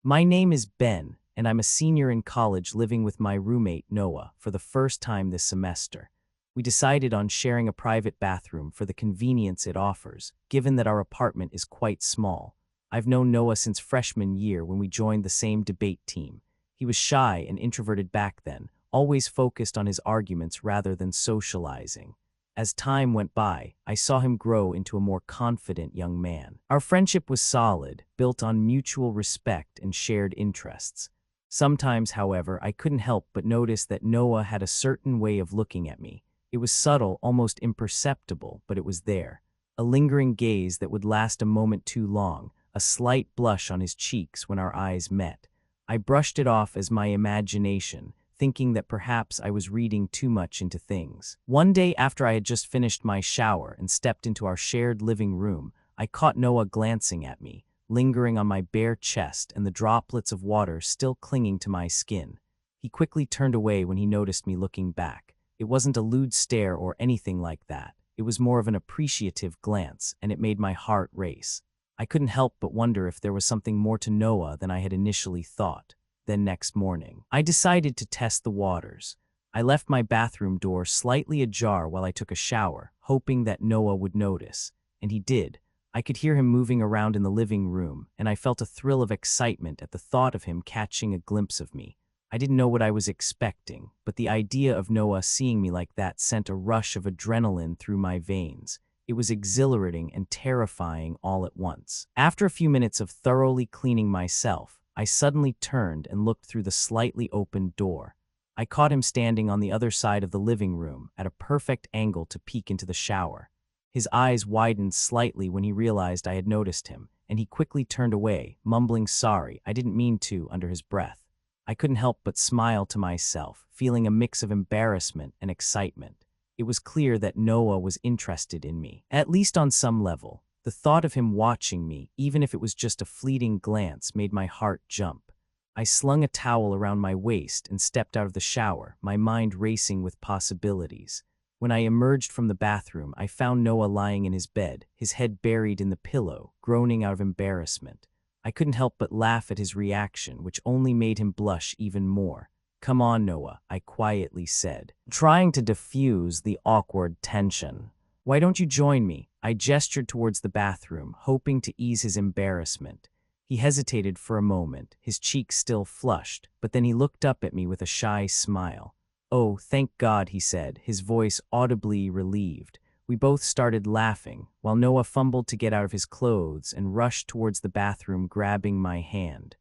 My name is Ben, and I'm a senior in college living with my roommate, Noah, for the first time this semester. We decided on sharing a private bathroom for the convenience it offers, given that our apartment is quite small. I've known Noah since freshman year when we joined the same debate team. He was shy and introverted back then, always focused on his arguments rather than socializing. As time went by, I saw him grow into a more confident young man. Our friendship was solid, built on mutual respect and shared interests. Sometimes, however, I couldn't help but notice that Noah had a certain way of looking at me. It was subtle, almost imperceptible, but it was there. A lingering gaze that would last a moment too long, a slight blush on his cheeks when our eyes met. I brushed it off as my imagination, thinking that perhaps I was reading too much into things. One day after I had just finished my shower and stepped into our shared living room, I caught Noah glancing at me, lingering on my bare chest and the droplets of water still clinging to my skin. He quickly turned away when he noticed me looking back. It wasn't a lewd stare or anything like that. It was more of an appreciative glance, and it made my heart race. I couldn't help but wonder if there was something more to Noah than I had initially thought. Then next morning, I decided to test the waters. I left my bathroom door slightly ajar while I took a shower, hoping that Noah would notice. And he did. I could hear him moving around in the living room, and I felt a thrill of excitement at the thought of him catching a glimpse of me. I didn't know what I was expecting, but the idea of Noah seeing me like that sent a rush of adrenaline through my veins. It was exhilarating and terrifying all at once. After a few minutes of thoroughly cleaning myself, I suddenly turned and looked through the slightly opened door. I caught him standing on the other side of the living room, at a perfect angle to peek into the shower. His eyes widened slightly when he realized I had noticed him, and he quickly turned away, mumbling sorry, I didn't mean to, under his breath. I couldn't help but smile to myself, feeling a mix of embarrassment and excitement. It was clear that Noah was interested in me, at least on some level. The thought of him watching me, even if it was just a fleeting glance, made my heart jump. I slung a towel around my waist and stepped out of the shower, my mind racing with possibilities. When I emerged from the bathroom, I found Noah lying in his bed, his head buried in the pillow, groaning out of embarrassment. I couldn't help but laugh at his reaction, which only made him blush even more. "Come on, Noah," I quietly said, trying to diffuse the awkward tension. "Why don't you join me?" I gestured towards the bathroom, hoping to ease his embarrassment. He hesitated for a moment, his cheeks still flushed, but then he looked up at me with a shy smile. "Oh, thank God," he said, his voice audibly relieved. We both started laughing, while Noah fumbled to get out of his clothes and rushed towards the bathroom, grabbing my hand.